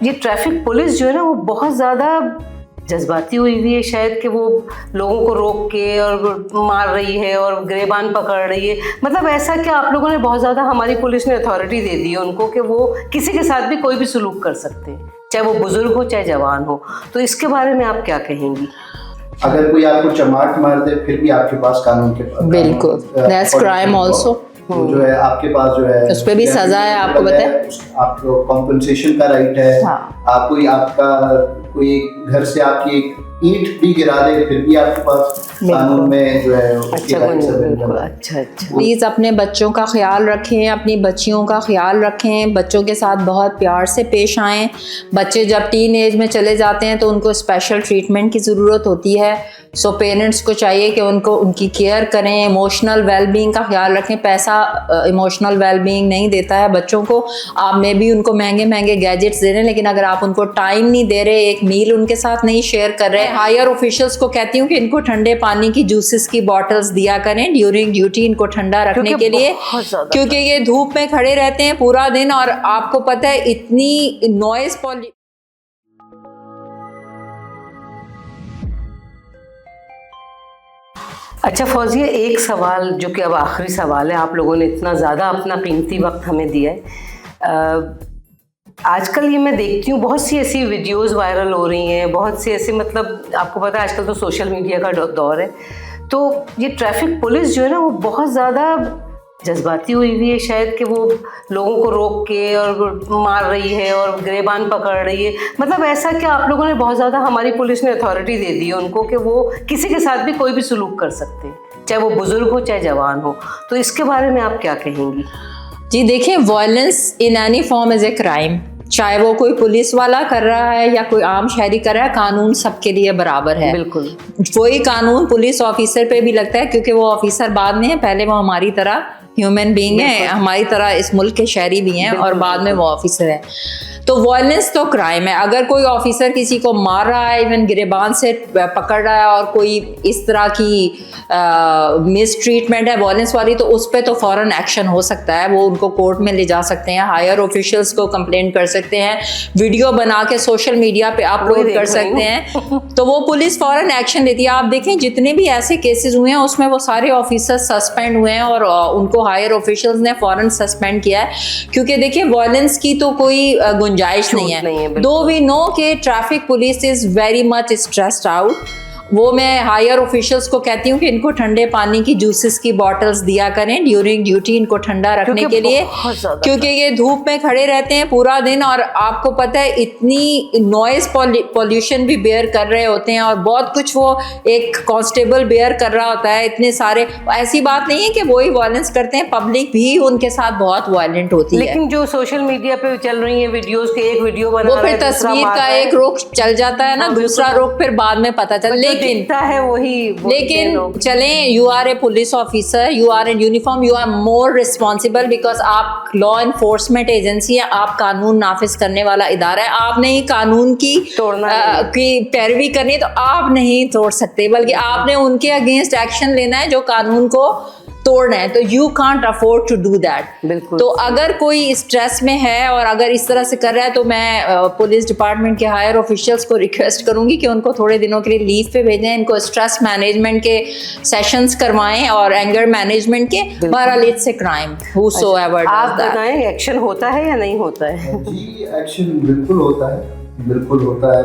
ये traffic police जो है ना वो बहुत ज़्यादा जज्बाती हुई है शायद, कि वो लोगों को रोक के और मार रही है और गिरेबान पकड़ रही है। मतलब ऐसा कि आप लोगों ने बहुत ज़्यादा, हमारी पुलिस ने अथॉरिटी दे दी है उनको कि वो किसी के साथ भी कोई भी सलूक कर सकते हैं, चाहे वो बुजुर्ग हो चाहे जवान हो। तो इसके बारे में आप क्या कहेंगी? अगर कोई आपको चमाट मार दे फिर भी आपके पास कानून के पास, बिल्कुल, दैट्स क्राइम आल्सो, जो है आपके पास जो है उस पे भी सजा है। आपको पता है आपको कॉम्पेंसेशन का राइट है। हाँ। आपको आपका कोई घर से आपकी एक ईंट भी गिरा दे फिर भी आपके पास कानून में जो है उसके राइट्स अवेलेबल है। अच्छा। प्लीज़ अपने बच्चों का ख्याल रखें, अपनी बच्चियों का ख्याल रखें, बच्चों के साथ बहुत प्यार से पेश आएँ। बच्चे जब टीन एज में चले जाते हैं तो उनको स्पेशल ट्रीटमेंट की ज़रूरत होती है। सो पेरेंट्स को चाहिए कि उनकी केयर करें, इमोशनल वेलबींग का ख्याल रखें। पैसा इमोशनल वेलबींग नहीं देता है बच्चों को। आप में भी उनको महंगे महंगे गैजेट्स दे रहे हैं, लेकिन अगर आप उनको टाइम नहीं दे रहे, एक मील उनके साथ नहीं शेयर कर रहे। हायर ऑफिशियल्स को कहती हूँ कि इनको ठंडे पानी की जूसेस की बॉटल्स दिया करें ड्यूरिंग ड्यूटी, इनको ठंडा रखने के लिए, क्योंकि ये धूप में खड़े रहते हैं पूरा दिन और आपको पता है इतनी नॉइज पॉल्यूशन। अच्छा फौजिया, एक सवाल जो कि अब आखिरी सवाल है, आप लोगों ने इतना ज़्यादा अपना कीमती वक्त हमें दिया है। आजकल ये मैं देखती हूँ बहुत सी ऐसी वीडियोस वायरल हो रही हैं, बहुत सी ऐसी, मतलब आपको पता है आजकल तो सोशल मीडिया का दौर है। तो ये ट्रैफिक पुलिस जो है ना वो बहुत ज़्यादा जज्बाती हुई है शायद, कि वो लोगों को रोक के और मार रही है और गिरेबान पकड़ रही है। मतलब ऐसा कि आप लोगों ने बहुत ज़्यादा, हमारी पुलिस ने अथॉरिटी दे दी है उनको कि वो किसी के साथ भी कोई भी सलूक कर सकते हैं, चाहे वो बुजुर्ग हो चाहे जवान हो। तो इसके बारे में आप क्या कहेंगी? जी देखिए, violence in any form is a crime. चाहे वो कोई पुलिस वाला कर रहा है या कोई आम शहरी कर रहा है, कानून सबके लिए बराबर है। बिल्कुल, वही कानून पुलिस ऑफिसर पे भी लगता है, क्योंकि वो ऑफिसर बाद में है, पहले वो हमारी तरह ह्यूमन बीइंग है, हमारी तरह इस मुल्क के शहरी भी हैं, और बाद में वो ऑफिसर है। तो वायलेंस तो क्राइम है। अगर कोई ऑफिसर किसी को मार रहा है, इवन गिरेबान से पकड़ रहा है, और कोई इस तरह की मिस ट्रीटमेंट है वायलेंस वाली, तो उस पर तो फ़ौरन एक्शन हो सकता है। वो उनको कोर्ट में ले जा सकते हैं, हायर ऑफिशियल्स को कंप्लेन कर सकते हैं, वीडियो बना के सोशल मीडिया पे अपलोड कर सकते हैं, तो वो पुलिस फ़ौरन एक्शन लेती है। आप देखें जितने भी ऐसे केसेस हुए हैं उसमें वो सारे ऑफिसर सस्पेंड हुए हैं, और उनको हायर ऑफिशियल्स ने फ़ौरन सस्पेंड किया है, क्योंकि देखिए वायलेंस की तो कोई गुंजाइश नहीं है। दो वी नो कि traffic police is very much stressed out. वो मैं हायर ऑफिशियल्स को कहती हूँ कि इनको ठंडे पानी की जूसेस की बॉटल्स दिया करें ड्यूरिंग ड्यूटी, इनको ठंडा रखने के लिए, क्योंकि ये धूप में खड़े रहते हैं पूरा दिन, और आपको पता है इतनी नॉइज पॉल्यूशन भी बेयर कर रहे होते हैं, और बहुत कुछ वो एक कांस्टेबल बेयर कर रहा होता है, इतने सारे। ऐसी बात नहीं है कि वो ही वायलेंस करते हैं, पब्लिक भी उनके साथ बहुत वायलेंट होती है। लेकिन जो सोशल मीडिया पे चल रही है वीडियोस के, एक वीडियो बना वो फिर तस्वीर का एक रुख चल जाता है ना, दूसरा रुख फिर बाद में पता चल। दिखता है लेकिन चलें, you are a police officer, you are in uniform, you are more responsible, because आप लॉ इन्फोर्समेंट एजेंसी है, आप कानून नाफिज करने वाला इदारा है। आप नहीं कानून की पैरवी करनी, तो आप नहीं तोड़ सकते, बल्कि आपने उनके अगेंस्ट एक्शन लेना है जो कानून को तोड़ना है। तो you can't afford to do that. बिल्कुल। तो अगर कोई स्ट्रेस में है और अगर इस तरह से कर रहा है, तो मैं पुलिस डिपार्टमेंट के हायर ऑफिशियल्स को रिक्वेस्ट करूंगी कि उनको थोड़े दिनों के लिए लीव पे भेजें, इनको स्ट्रेस मैनेजमेंट के सेशंस करवाएं और एंगर मैनेजमेंट के। बहरहाल इट्स ए क्राइम हूसोएवर। आप बताएं, एक्शन होता है या नहीं होता है? जी एक्शन बिल्कुल होता है, बिल्कुल होता है।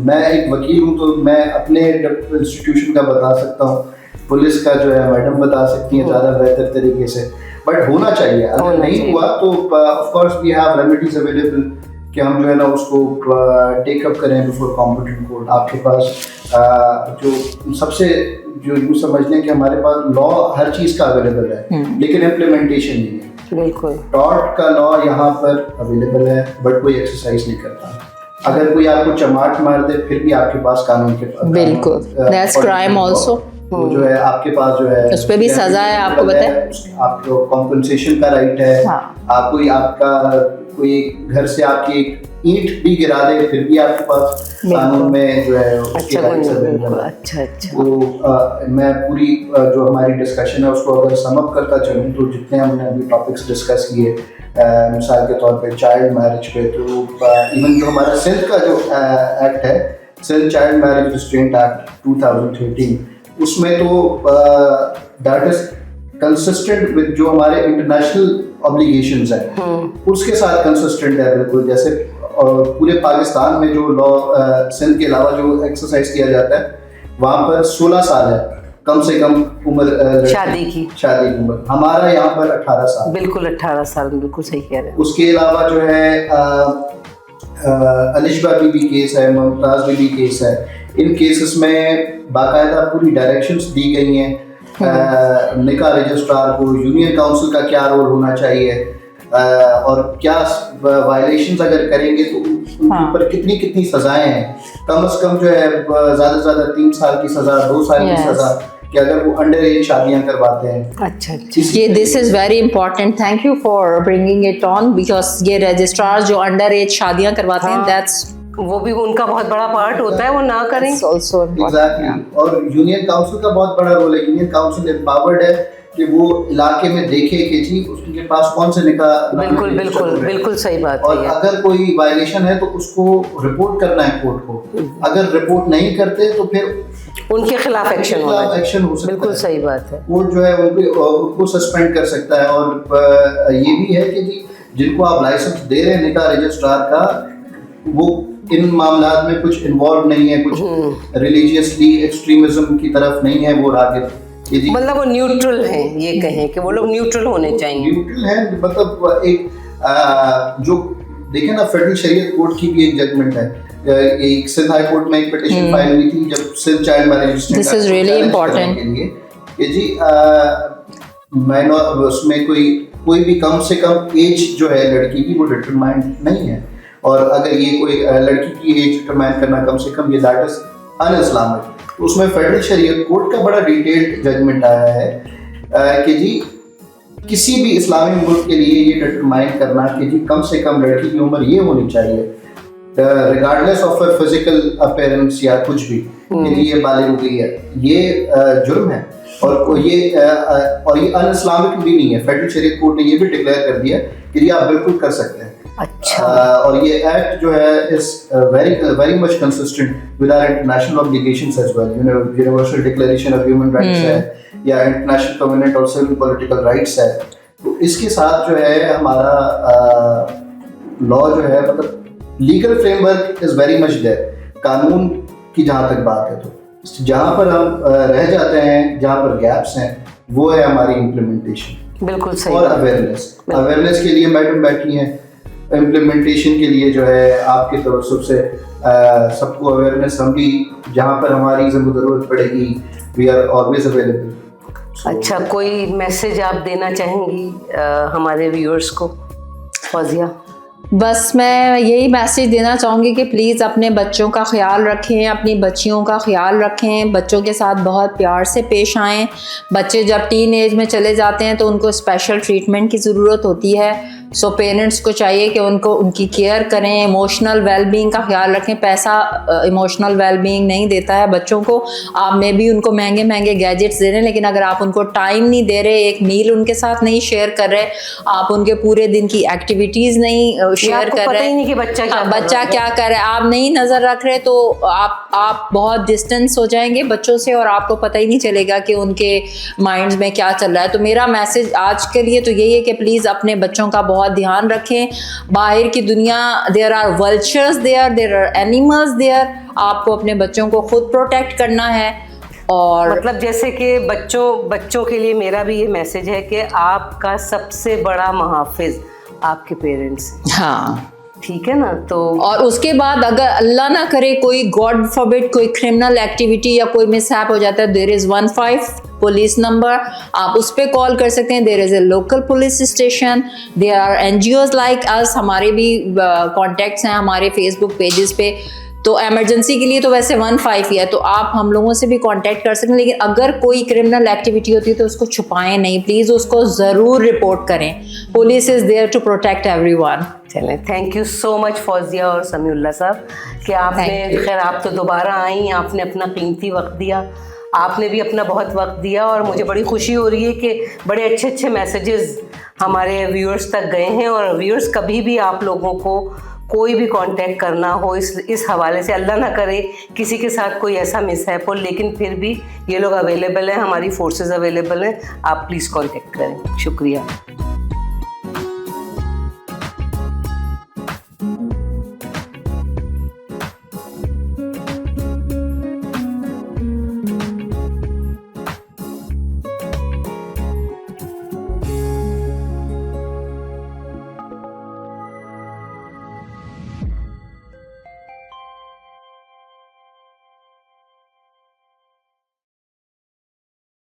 मैं एक वकील हूँ, तो मैं अपने इंस्टीट्यूशन का बता सकता हूँ, पुलिस का जो है मैडम बता सकती हैं ज़्यादा बेहतर तरीके से, बट होना चाहिए। अगर नहीं हुआ तो of course we have remedies available कि हम जो है ना उसको टेक अप करें बिफोर कॉम्पिटेंट कोर्ट। आपके पास जो सबसे जो यूँ समझ लें कि हमारे पास लॉ हर चीज़ का अवेलेबल है, लेकिन इम्प्लीमेंटेशन नहीं है। बिल्कुल, टॉर्ट का लॉ यहाँ पर अवेलेबल है, बट कोई एक्सरसाइज नहीं करता। अगर कोई आपको चमाट मार दे फिर भी आपके पास कानून के पास, बिल्कुल, दैट्स क्राइम आल्सो। वो जो है आपके पास जो है उस पे भी सजा है, आपको पता है, आपको कॉम्पेंसेशन का राइट है। आपको आपका कोई घर से आपकी एक ईंट भी गिरा दे फिर भी आपके पास कानून में जो है उसके राइट्स अवेलेबल है। अच्छा। तो मैं पूरी जो हमारी डिस्कशन है उसको अगर सम अप करता चलूँ, तो जितने हमने अभी टॉपिक्स डिस्कस किए, मिसाल के तौर पे चाइल्ड मैरिज पे, तो इवन जो हमारा सिंध का जो एक्ट है, Sindh child marriage restraint act 2013, उसमें तो दैट इज कंसिस्टेंट विद जो हमारे इंटरनेशनल ऑब्लिगेशंस हैं उसके साथ कंसिस्टेंट है बिल्कुल। जैसे पूरे पाकिस्तान में जो लॉ सिंध के अलावा जो एक्सरसाइज किया जाता है वहाँ पर 16 साल है कम से कम उम्र शादी की उम्र, हमारा यहाँ पर 18 साल। बिल्कुल 18 साल, बिल्कुल सही कह रहे हैं। उसके अलावा जो है अलिशबा बीबी केस है, मुमताज़ बीबी केस है, इन केसेस में बाकायदा पूरी डायरेक्शंस दी गई हैं निकाह रजिस्ट्रार को, यूनियन काउंसिल का क्या रोल होना चाहिए और क्या वायलेशंस अगर करेंगे तो उनके ऊपर कितनी कितनी सजाएं हैं। कम से कम जो है ज़्यादा से ज़्यादा 3 साल की सज़ा, 2 साल की सज़ा, कि अगर वो अंडर एज शादियां करवाते हैं। अच्छा ये this is very important, thank you for bringing it on, because ये रजिस्ट्रार जो अंडर एज शादियां करवाते हैं, दैट्स वो भी उनका बहुत बड़ा पार्ट होता है, वो ना करें ऑल्सो एग्जैक्टली। और यूनियन काउंसिल का बहुत बड़ा रोल है। यूनियन काउंसिल एम्पावर्ड है कि वो इलाके में देखे कि जी उसके पास कौन से निकाह। बिल्कुल बिल्कुल बिल्कुल सही बात और है। अगर कोई वायलेशन है तो उसको रिपोर्ट करना है कोर्ट को, अगर रिपोर्ट नहीं करते तो फिर उनके खिलाफ एक्शन हो सकता बिल्कुल है। सही बात है। कोर्ट जो है उनको सस्पेंड कर सकता है। और ये भी है कि जी जिनको आप लाइसेंस दे रहे हैं निकाह रजिस्ट्रार का, वो इन मामलात में कुछ इन्वॉल्व नहीं है, कुछ रिलीजियसली एक्सट्रीमिज्म की तरफ नहीं है वो रागिब। मतलब वो न्यूट्रल हैं, ये कहें कि वो लोग न्यूट्रल होने चाहिए। न्यूट्रल है, मतलब एक जो देखें ना, फेडरल शरीयत कोर्ट की भी एक जजमेंट है। एक सिंध हाई कोर्ट में एक पिटीशन फाइल हुई थी जब Sindh child marriage this is really important कि जी मैं उसमें कोई भी कम से कम एज जो है लड़की की वो डिटरमाइंड नहीं है। और अगर ये कोई लड़की की एज डिटरमाइन करना कम से कम ये दैट इज अनइस्लामिक। उसमें फेडरल शरीयत कोर्ट का बड़ा डिटेल्ड जजमेंट आया है कि जी किसी भी इस्लामी मुल्क के लिए ये डिटरमाइन करना कि जी कम से कम लड़की की उम्र ये होनी चाहिए रिगार्डलेस ऑफ फिजिकल अपीयरेंस या कुछ भी, कि ये बालिग हो गई है, ये जुर्म है। और ये अनइस्लामिक भी नहीं है। फेडरल शरीयत कोर्ट ने ये भी डिक्लेयर कर दिया कि जी आप बिल्कुल कर सकते हैं। अच्छा। और ये एक्ट जो है is very much consistent with our international obligations as well. Universal declaration of human rights है या international covenant of civil political rights है। तो इसके साथ जो है हमारा लॉ जो है, मतलब legal framework is very much there. कानून की जहाँ तक बात है तो जहाँ पर हम रह जाते हैं, जहाँ पर गैप्स हैं, वो है हमारी इम्प्लीमेंटेशन। बिल्कुल सही। और अवेयरनेस के लिए मैडम बैठी हैं, इम्प्लीमेंटेशन के लिए जो है आपकी तरफ से सबको अवेयरनेस, हम भी जहाँ पर हमारी ज़रूरत पड़ेगी वी आर ऑलवेज अवेलेबल। अच्छा, कोई मैसेज आप देना चाहेंगी हमारे व्यूअर्स को फौजिया? बस मैं यही मैसेज देना चाहूँगी कि प्लीज़ अपने बच्चों का ख्याल रखें, अपनी बच्चियों का ख्याल रखें, बच्चों के साथ बहुत प्यार से पेश आएँ। बच्चे जब टीन एज में चले जाते हैं तो उनको स्पेशल ट्रीटमेंट की ज़रूरत होती है। सो पेरेंट्स को चाहिए कि उनकी केयर करें, इमोशनल वेलबींग का ख्याल रखें। पैसा इमोशनल वेलबींग नहीं देता है बच्चों को। आप में भी उनको महंगे महंगे गैजेट्स दे रहे हैं, लेकिन अगर आप उनको टाइम नहीं दे रहे, एक मील उनके साथ नहीं शेयर कर रहे, आप उनके पूरे दिन की एक्टिविटीज़ नहीं शेयर कर रहे, नहीं कि बच्चा क्या कर रहा है, आप नहीं नज़र रख रहे, तो आप बहुत डिस्टेंस हो जाएंगे बच्चों से और आपको पता ही नहीं चलेगा कि उनके माइंड्स में क्या चल रहा है। तो मेरा मैसेज आज के लिए तो यही है कि प्लीज़ अपने बच्चों का बहुत ध्यान रखें। बाहर की दुनिया, there are vultures there are animals there. आपको अपने बच्चों को खुद प्रोटेक्ट करना है। और मतलब जैसे कि बच्चों के लिए मेरा भी ये मैसेज है कि आपका सबसे बड़ा मुहाफिज आपके पेरेंट्स। हाँ, ठीक है ना। तो और उसके बाद अगर अल्लाह ना करे कोई गॉड फॉरबिड कोई क्रिमिनल एक्टिविटी या कोई मिसहैप हो जाता है, देयर इज़ 15 पुलिस नंबर, आप उस पर कॉल कर सकते हैं। There is a local police station, there are NGOs like us, हमारे भी कॉन्टैक्ट्स हैं हमारे फेसबुक पेजेस पे। तो एमरजेंसी के लिए तो वैसे 15 ही है, तो आप हम लोगों से भी कांटेक्ट कर सकते हैं। लेकिन अगर कोई क्रिमिनल एक्टिविटी होती है तो उसको छुपाएं नहीं, प्लीज़ उसको ज़रूर रिपोर्ट करें। Police is there to protect everyone. चलें, thank you so much Fauzia और समीउल्लाह साहब कि आपने, खैर आप तो दोबारा आई, आपने अपना कीमती वक्त दिया। आपने भी अपना बहुत वक्त दिया और मुझे बड़ी खुशी हो रही है कि बड़े अच्छे अच्छे मैसेजेस हमारे व्यूअर्स तक गए हैं। और व्यूअर्स कभी भी आप लोगों को कोई भी कांटेक्ट करना हो इस हवाले से, अल्लाह ना करे किसी के साथ कोई ऐसा मिसहैप हो, लेकिन फिर भी ये लोग अवेलेबल हैं, हमारी फोर्सेस अवेलेबल हैं, आप प्लीज़ कांटेक्ट करें। शुक्रिया।